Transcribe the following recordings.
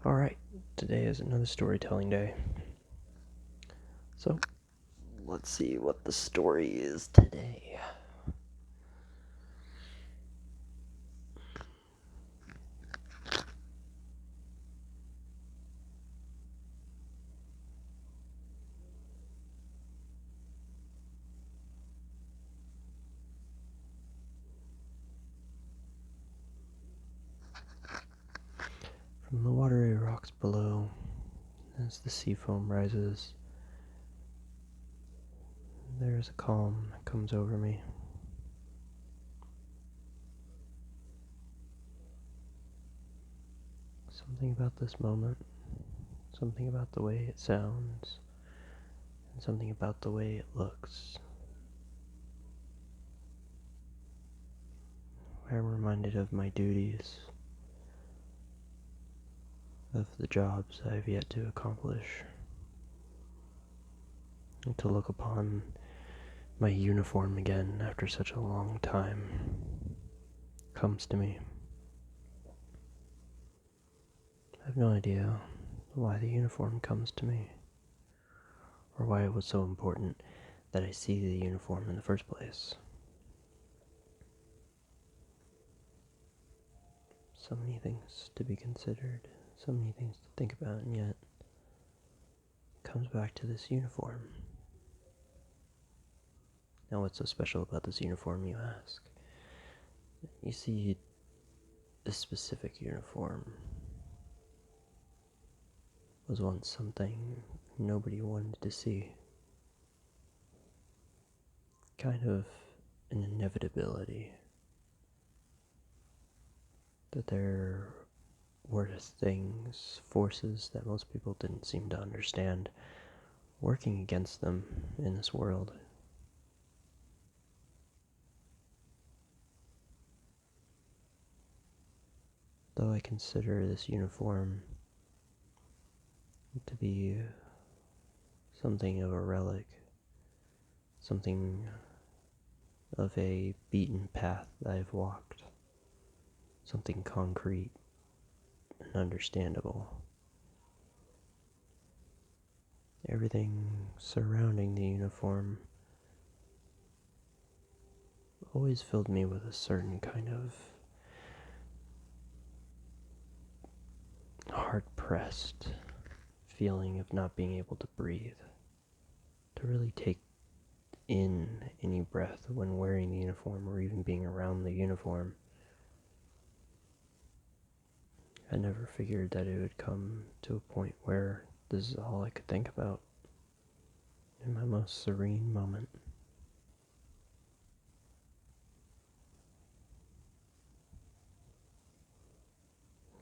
Alright, today is another storytelling day. So, let's see what the story is today. From the watery rocks below, as the sea foam rises, there is a calm that comes over me. Something about this moment, something about the way it sounds, and something about the way it looks. I'm reminded of my duties, of the jobs I have yet to accomplish, and to look upon my uniform again after such a long time comes to me. I have no idea why the uniform comes to me, or why it was so important that I see the uniform in the first place. So many things to be considered, so many things to think about, and yet it comes back to this uniform. Now, what's so special about this uniform, you ask? You see, this specific uniform was once something nobody wanted to see. Kind of an inevitability. That there were things, forces that most people didn't seem to understand, working against them in this world. Though I consider this uniform to be something of a relic, something of a beaten path that I've walked, something concrete and understandable. Everything surrounding the uniform always filled me with a certain kind of hard-pressed feeling of not being able to breathe, to really take in any breath when wearing the uniform or even being around the uniform. I never figured that it would come to a point where this is all I could think about in my most serene moment.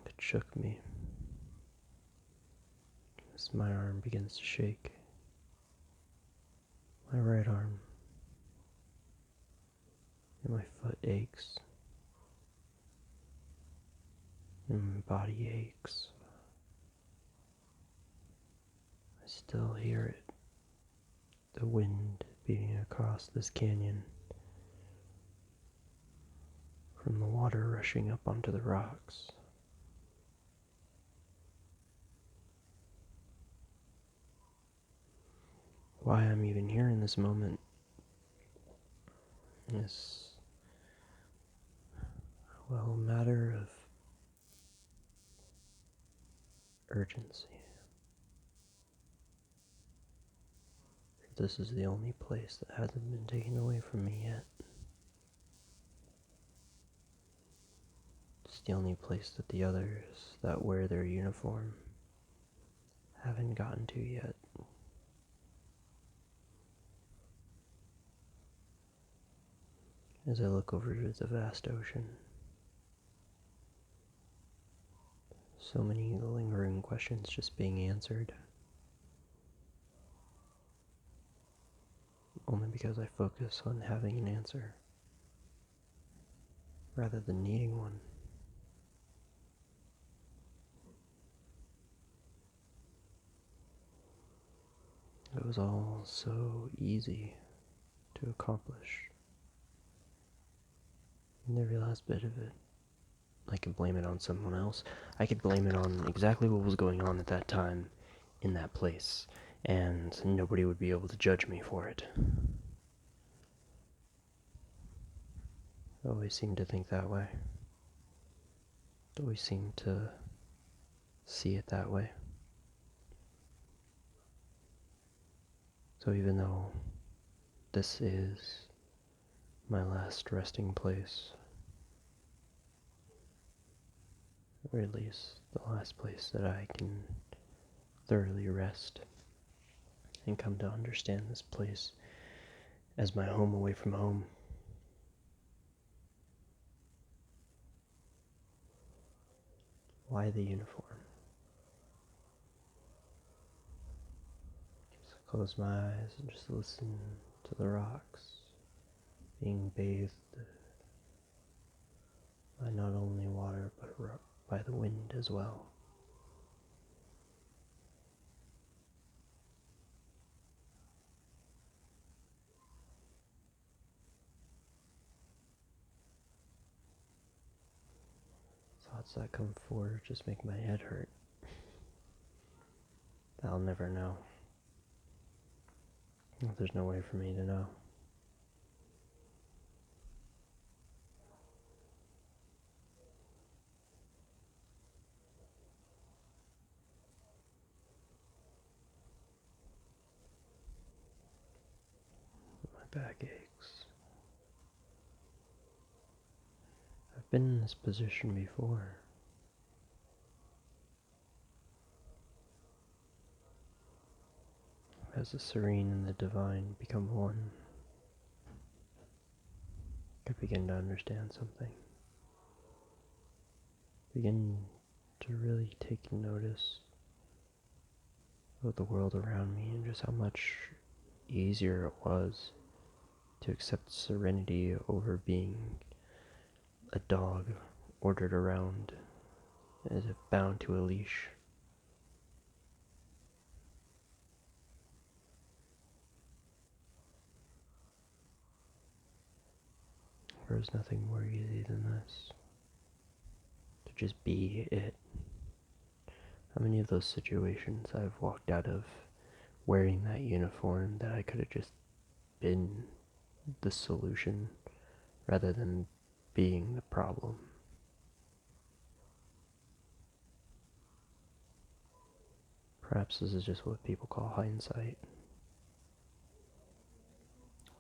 It shook me as my arm begins to shake. My right arm and my foot aches and my body aches. I still hear it, the wind beating across this canyon, from the water rushing up onto the rocks. Why I'm even here in this moment is, well, a matter of urgency. This is the only place that hasn't been taken away from me yet. It's the only place that the others that wear their uniform haven't gotten to yet. As I look over to the vast ocean, so many lingering questions just being answered, only because I focus on having an answer rather than needing one. It was all so easy to accomplish, and every last bit of it I could blame it on someone else. I could blame it on exactly what was going on at that time in that place, and nobody would be able to judge me for it. I always seem to think that way. I always seem to see it that way. So even though this is my last resting place, or at least the last place that I can thoroughly rest and come to understand this place as my home away from home, why the uniform? Just close my eyes and just listen to the rocks being bathed by not only water but by the wind as well. Thoughts that come forward just make my head hurt. I'll never know. There's no way for me to know. My back aches. I've been in this position before. As the serene and the divine become one, I begin to understand something. Begin to really take notice of the world around me and just how much easier it was to accept serenity over being a dog ordered around as if bound to a leash. There is nothing more easy than this. To just be it. How many of those situations I've walked out of wearing that uniform that I could have just been the solution rather than being the problem. Perhaps this is just what people call hindsight.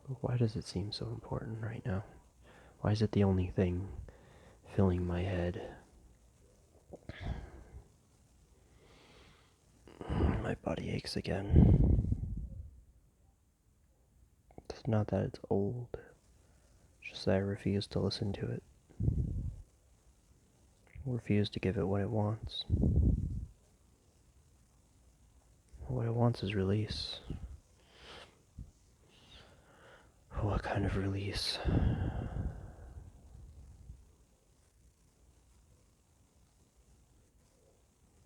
But why does it seem so important right now? Why is it the only thing filling my head? My body aches again. It's not that it's old, it's just that I refuse to listen to it. I refuse to give it what it wants. What it wants is release. What kind of release?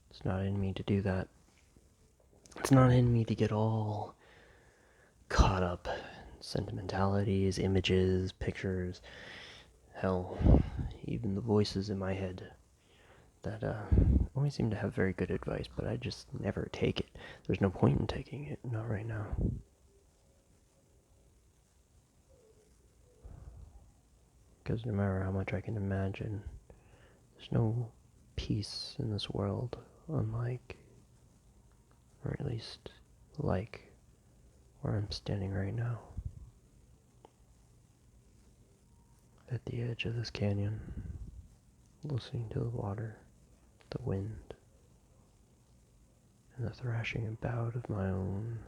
It's not in me to do that. It's not in me to get all caught up in sentimentalities, images, pictures, hell, even the voices in my head that always seem to have very good advice, but I just never take it. There's no point in taking it, not right now. Because no matter how much I can imagine, there's no peace in this world, unlike, or at least like, where I'm standing right now. At the edge of this canyon, listening to the water, the wind, and the thrashing about of my own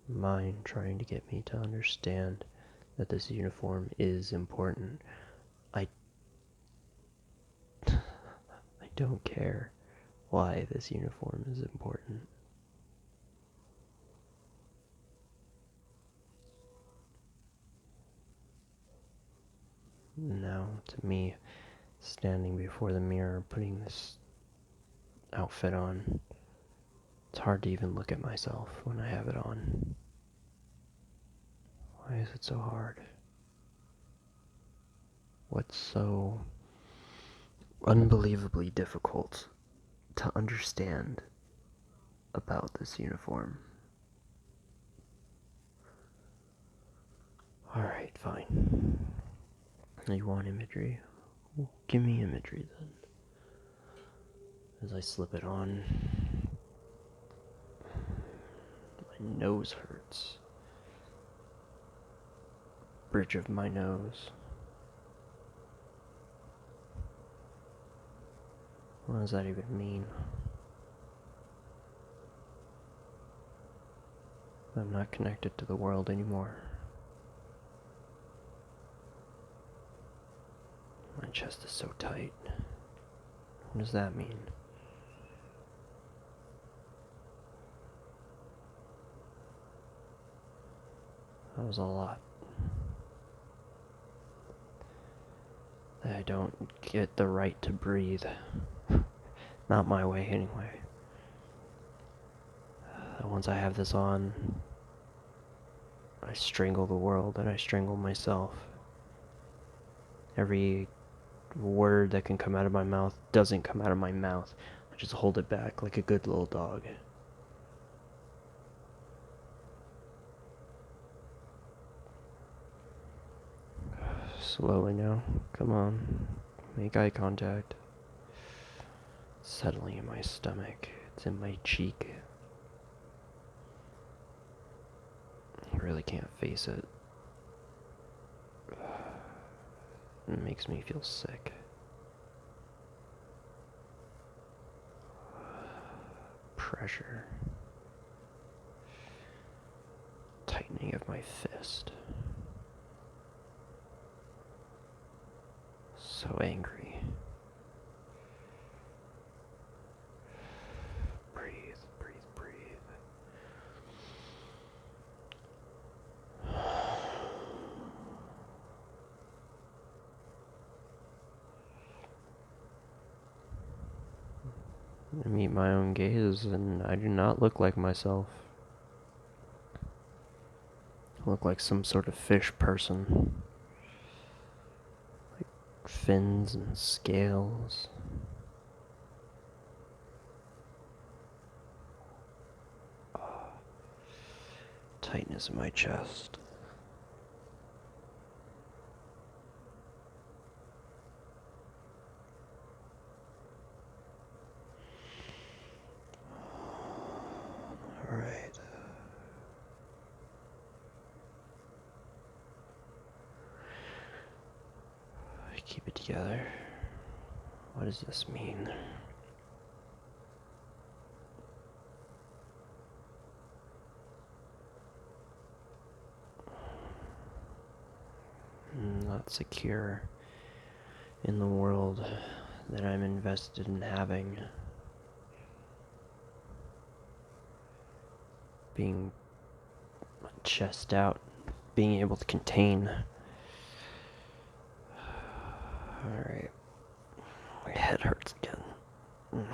mind trying to get me to understand that this uniform is important. I don't care why this uniform is important. Now, to me, standing before the mirror, putting this outfit on, it's hard to even look at myself when I have it on. Why is it so hard? What's so unbelievably difficult to understand about this uniform? Alright, fine. You want imagery? Well, give me imagery then. As I slip it on, my nose hurts. Bridge of my nose. What does that even mean? I'm not connected to the world anymore. My chest is so tight. What does that mean? That was a lot. I don't get the right to breathe. Not my way, anyway. Once I have this on, I strangle the world and I strangle myself. Every word that can come out of my mouth doesn't come out of my mouth. I just hold it back like a good little dog. Slowly now. Come on. Make eye contact. It's settling in my stomach. It's in my cheek. I really can't face it. It makes me feel sick. Pressure. Tightening of my fist. So angry. Breathe, breathe, breathe. I meet my own gaze, and I do not look like myself. I look like some sort of fish person. Like fins and scales. Tightness in my chest. Alright. I keep it together. What does this mean? I'm not secure in the world that I'm invested in having. Being chest out, being able to contain. Alright. My head hurts again.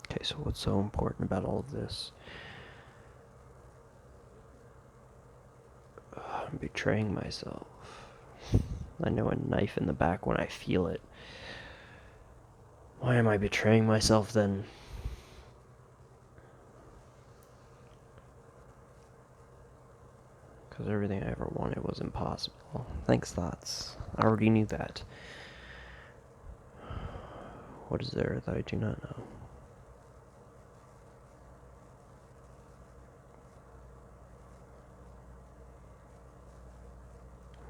Okay, so what's so important about all of this? I'm betraying myself. I know a knife in the back when I feel it. Why am I betraying myself then? Because everything I ever wanted was impossible. Thanks, thoughts. I already knew that. What is there that I do not know?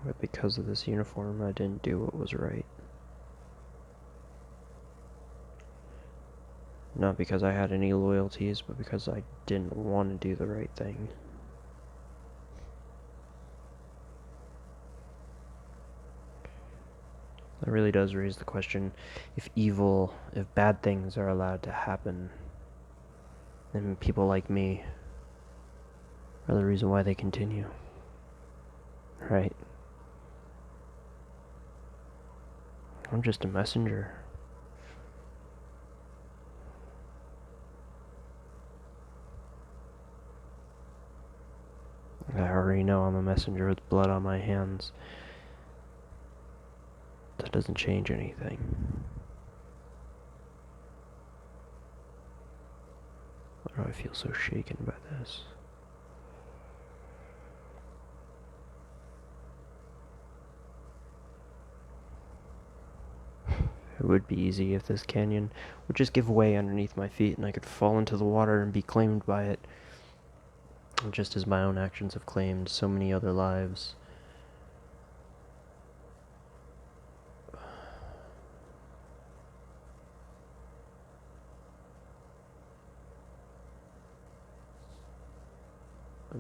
But because of this uniform, I didn't do what was right. Not because I had any loyalties, but because I didn't want to do the right thing. That really does raise the question, if bad things are allowed to happen, then people like me are the reason why they continue. Right? I'm just a messenger. I already know I'm a messenger. passenger with blood on my hands. That doesn't change anything. Why do I feel so shaken by this? It would be easy if this canyon would just give way underneath my feet and I could fall into the water and be claimed by it, just as my own actions have claimed so many other lives.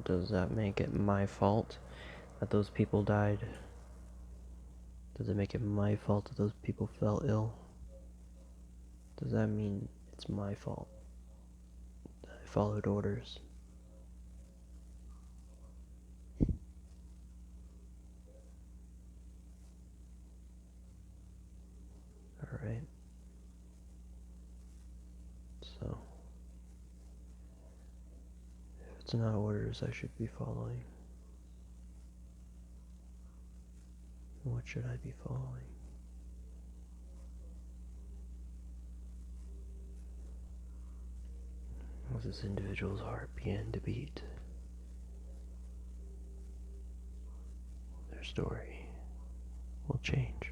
Does that make it my fault that those people died? Does it make it my fault that those people fell ill? Does that mean it's my fault that I followed orders? Alright. So, if it's not orders I should be following, what should I be following? As this individual's heart began to beat, their story will change.